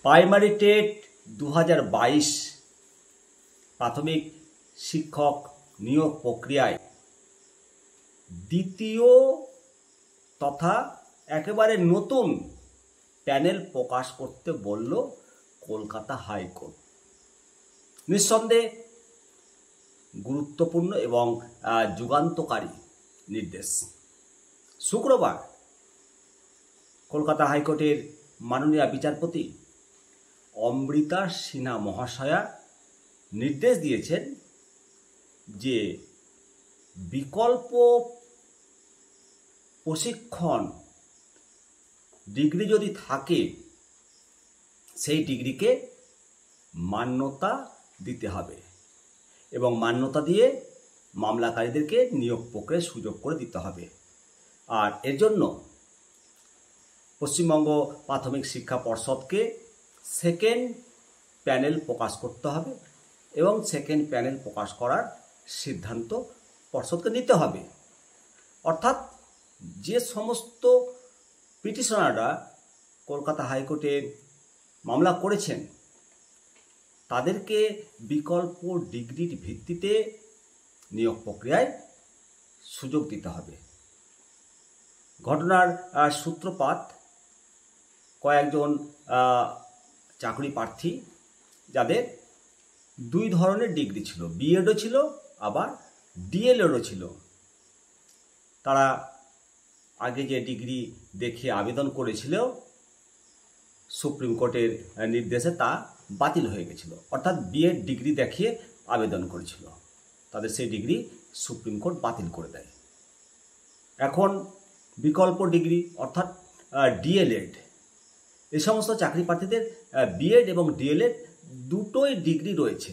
Primary TET 2022 প্রাথমিক শিক্ষক নিয়োগ প্রক্রিয়ায় দ্বিতীয় তথা একেবারে নতুন প্যানেল প্রকাশ করতে বলল কলকাতা হাইকোর্ট। নিঃসন্দেহে গুরুত্বপূর্ণ এবং যুগান্তকারী নির্দেশ। শুক্রবার কলকাতা হাইকোর্টের মাননীয় বিচারপতি অমৃতা সিনহা মহাশয়া নির্দেশ দিয়েছেন যে বিকল্প প্রশিক্ষণ ডিগ্রি যদি থাকে সেই ডিগ্রিকে মান্যতা দিতে হবে এবং মান্যতা দিয়ে মামলাকারীদেরকে নিয়োগ প্রক্রিয়ায় সুযোগ করে দিতে হবে। আর এর জন্য পশ্চিমবঙ্গ প্রাথমিক শিক্ষা পর্ষদকে সেকেন্ড প্যানেল প্রকাশ করতে হবে এবং সেকেন্ড প্যানেল প্রকাশ করার সিদ্ধান্ত পর্ষদকে নিতে হবে। অর্থাৎ যে সমস্ত পিটিশনাররা কলকাতা হাইকোর্টে মামলা করেছেন তাদেরকে বিকল্প ডিগ্রির ভিত্তিতে নিয়োগ প্রক্রিয়ায় সুযোগ দিতে হবে। ঘটনার সূত্রপাত কয়েকজন চাকরি প্রার্থী যাদের দুই ধরনের ডিগ্রি ছিল, বিএডও ছিল আবার ডিএলএডও ছিল। তারা আগে যে ডিগ্রি দেখে আবেদন করেছিল সুপ্রিম কোর্টের নির্দেশে তা বাতিল হয়ে গেছিল। অর্থাৎ বিএড ডিগ্রি দেখিয়ে আবেদন করেছিল, তাদের সেই ডিগ্রি সুপ্রিম কোর্ট বাতিল করে দেয়। এখন বিকল্প ডিগ্রি অর্থাৎ ডিএলএড, এই সমস্ত চাকরি প্রার্থীদের বিএড এবং ডিএলএড দুটোই ডিগ্রি রয়েছে।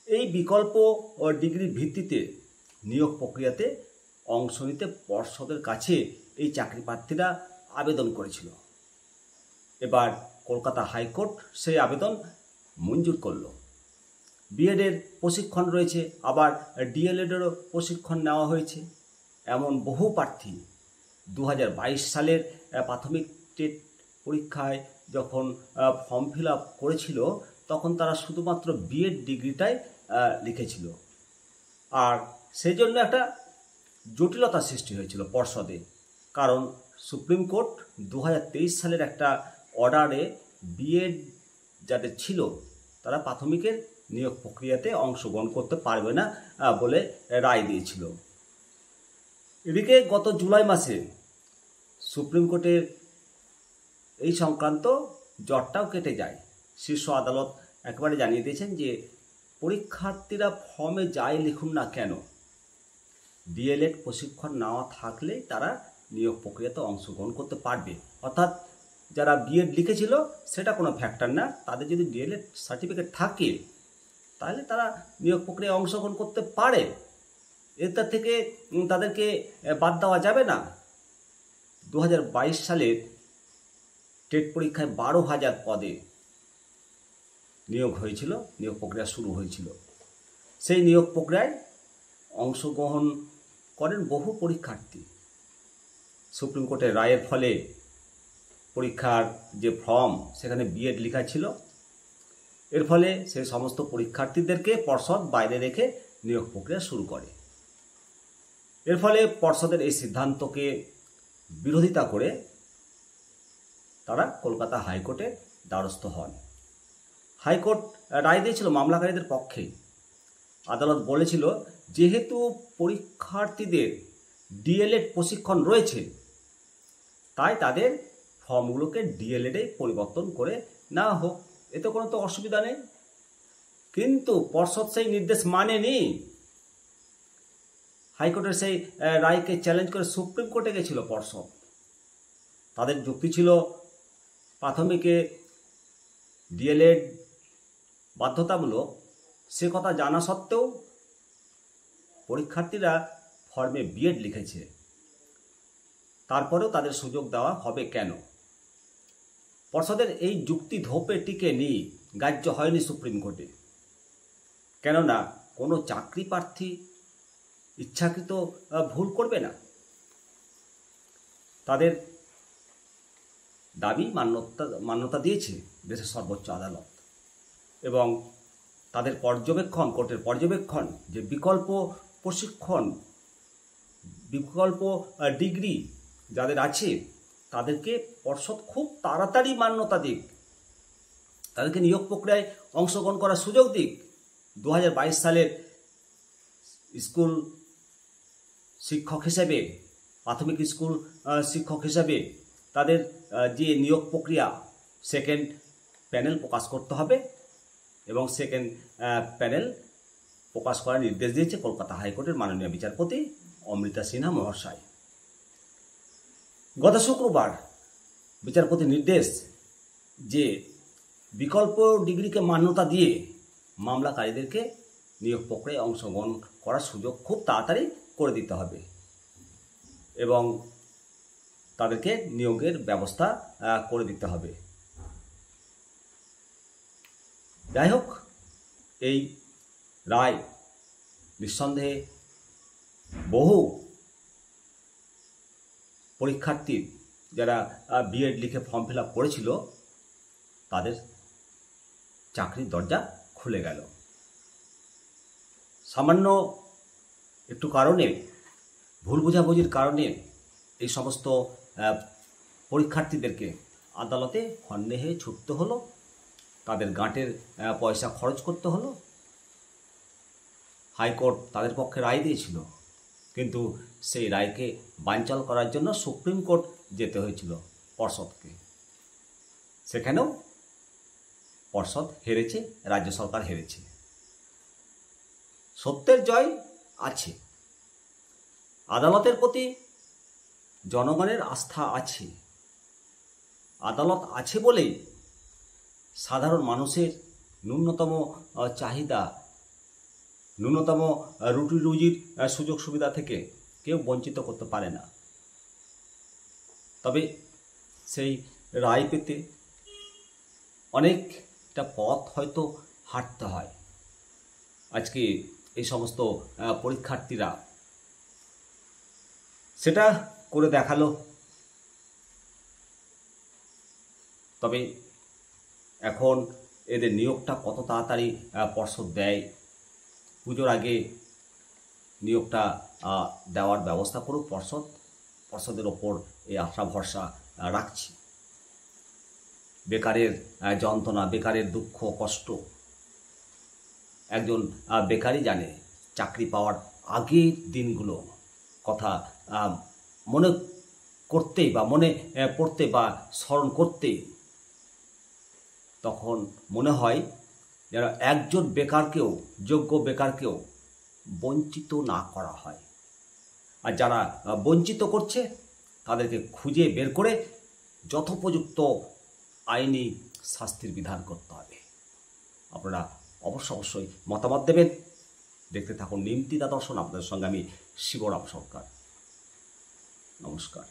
এই বিকল্প ডিগ্রির ভিত্তিতে নিয়োগ প্রক্রিয়াতে অংশ নিতে পর্ষদের কাছে এই চাকরি প্রার্থীরা আবেদন করেছিল। এবার কলকাতা হাইকোর্ট সেই আবেদন মঞ্জুর করল। বিএডের প্রশিক্ষণ রয়েছে, আবার ডিএলএডেরও প্রশিক্ষণ নেওয়া হয়েছে। এমন বহু প্রার্থী 2022 সালের প্রাথমিক টেট পরীক্ষায় যখন ফর্ম ফিল আপ করেছিল তখন তারা শুধুমাত্র বিএড ডিগ্রিটাই লিখেছিল। আর সেই জন্য একটা জটিলতা সৃষ্টি হয়েছিল পর্ষদে, কারণ সুপ্রিম কোর্ট 2023 সালের একটা অর্ডারে বিএড যাদের ছিল তারা প্রাথমিকের নিয়োগ প্রক্রিয়াতে অংশগ্রহণ করতে পারবে না বলে রায় দিয়েছিল। এদিকে গত জুলাই মাসে সুপ্রিম কোর্টের এই সংক্রান্ত জটটাও কেটে যায়। শীর্ষ আদালত একেবারে জানিয়ে দিয়েছেন যে পরীক্ষার্থীরা ফর্মে যাই লিখুন না কেন, ডিএলএড প্রশিক্ষণ নেওয়া থাকলে তারা নিয়োগ প্রক্রিয়াতে অংশগ্রহণ করতে পারবে। অর্থাৎ যারা বিএড লিখেছিল সেটা কোনো ফ্যাক্টর না, তাদের যদি ডিএলএড সার্টিফিকেট থাকে তাহলে তারা নিয়োগ প্রক্রিয়ায় অংশগ্রহণ করতে পারে। এটা থেকে তাদেরকে বাদ দেওয়া যাবে না। 2022 সালের টেট পরীক্ষায় 12,000 পদে নিয়োগ হয়েছিল, নিয়োগ প্রক্রিয়া শুরু হয়েছিল। সেই নিয়োগ প্রক্রিয়ায় অংশগ্রহণ করেন বহু পরীক্ষার্থী। সুপ্রিম কোর্টের রায়ের ফলে পরীক্ষার যে ফর্ম সেখানে বিএড লেখা ছিল, এর ফলে সেই সমস্ত পরীক্ষার্থীদেরকে পর্ষদ বাইরে রেখে নিয়োগ প্রক্রিয়া শুরু করে। এর ফলে পর্ষদের এই সিদ্ধান্তকে বিরোধিতা করে তারা কলকাতা হাইকোর্টে দ্বারস্থ হন। হাইকোর্ট রায় দিয়েছিল মামলাকারীদের পক্ষে। আদালত বলেছিল যেহেতু পরীক্ষার্থীদের ডিএলএড প্রশিক্ষণ রয়েছে তাই তাদের ফর্মগুলোকে ডিএলএডে পরিবর্তন করে নেওয়া হোক, এতে কোনো তো অসুবিধা নেই। কিন্তু পর্ষদ সেই নির্দেশ মানেনি। হাইকোর্টের সেই রায়কে চ্যালেঞ্জ করে সুপ্রিম কোর্টে গেছিল পর্ষদ। তাদের যুক্তি ছিল প্রাথমিকে ডিএলএড বাধ্যতামূলক, সে কথা জানা সত্ত্বেও পরীক্ষার্থীরা ফর্মে বিএড লিখেছে, তারপরেও তাদের সুযোগ দেওয়া হবে কেন? পর্ষদের এই যুক্তি ধোপে টিকে নিয়ে গ্রাহ্য হয়নি সুপ্রিম কোর্টে। কেননা কোনো চাকরি প্রার্থী ইচ্ছাকৃত ভুল করবে না। তাদের দাবি মান্যতা দিয়েছে দেশের সর্বোচ্চ আদালত। এবং তাদের পর্যবেক্ষণ, কোর্টের পর্যবেক্ষণ যে বিকল্প প্রশিক্ষণ, বিকল্প ডিগ্রি যাদের আছে তাদেরকে পর্ষদ খুব তাড়াতাড়ি মান্যতা দিক, তাদেরকে নিয়োগ প্রক্রিয়ায় অংশগ্রহণ করার সুযোগ দিক। 2022 সালের স্কুল শিক্ষক হিসেবে, প্রাথমিক স্কুল শিক্ষক হিসেবে তাদের যে নিয়োগ প্রক্রিয়া, সেকেন্ড প্যানেল প্রকাশ করতে হবে এবং সেকেন্ড প্যানেল প্রকাশ করার নির্দেশ দিয়েছে কলকাতা হাইকোর্টের মাননীয় বিচারপতি অমৃতা সিনহা মহাশয়। গত শুক্রবার বিচারপতির নির্দেশ যে বিকল্প ডিগ্রিকে মান্যতা দিয়ে মামলাকারীদেরকে নিয়োগ প্রক্রিয়ায় অংশগ্রহণ করার সুযোগ খুব তাড়াতাড়ি করে দিতে হবে এবং তাদেরকে নিয়োগের ব্যবস্থা করে দিতে হবে। যাই হোক, এই রায় নিঃসন্দেহে বহু পরীক্ষার্থী যারা বিএড লিখে ফর্ম ফিল আপ করেছিল তাদের চাকরির দরজা খুলে গেল। সামান্য একটু কারণে, ভুল বোঝাবুঝির কারণে এই সমস্ত পরীক্ষার্থীদেরকে আদালতে হন্যে ছুটতে হলো, তাদের গাঁটের পয়সা খরচ করতে হলো। হাইকোর্ট তাদের পক্ষে রায় দিয়েছিল, কিন্তু সেই রায়কে বানচাল করার জন্য সুপ্রিম কোর্ট যেতে হয়েছিল পর্ষদকে। সেখানেও পর্ষদ হেরেছে, রাজ্য সরকার হেরেছে। সত্যের জয় আছে, আদালতের প্রতি জনগণের আস্থা আছে। আদালত আছে বলেই সাধারণ মানুষের ন্যূনতম চাহিদা, ন্যূনতম রুটি রুজির সুযোগ সুবিধা থেকে কেউ বঞ্চিত করতে পারে না। তবে সেই রায় পেতে অনেকটা পথ হয়তো হাঁটতে হয়। আজকে এই সমস্ত পরীক্ষার্থীরা সেটা করে দেখালো। তবে এখন এদের নিয়োগটা কত তাড়াতাড়ি পর্ষদ দেয়, পুজোর আগে নিয়োগটা দেওয়ার ব্যবস্থা করুক পর্ষদ, পর্ষদের ওপর এই আশা ভরসা রাখছি। বেকারের যন্ত্রণা, বেকারের দুঃখ কষ্ট একজন বেকারই জানে। চাকরি পাওয়ার আগের দিনগুলো কথা মনে করতেই বা মনে পড়তে বা স্মরণ করতেই তখন মনে হয় যেন একজন বেকারকেও, যোগ্য বেকারকেও বঞ্চিত না করা হয়। আর যারা বঞ্চিত করছে তাদেরকে খুঁজে বের করে যথোপযুক্ত আইনি শাস্তির বিধান করতে হবে। আপনারা অবশ্যই মতামত দেবেন। দেখতে থাকুন নিমতিতা দর্শন। আপনাদের সঙ্গে আমি শিবরাম সরকার। নমস্কার।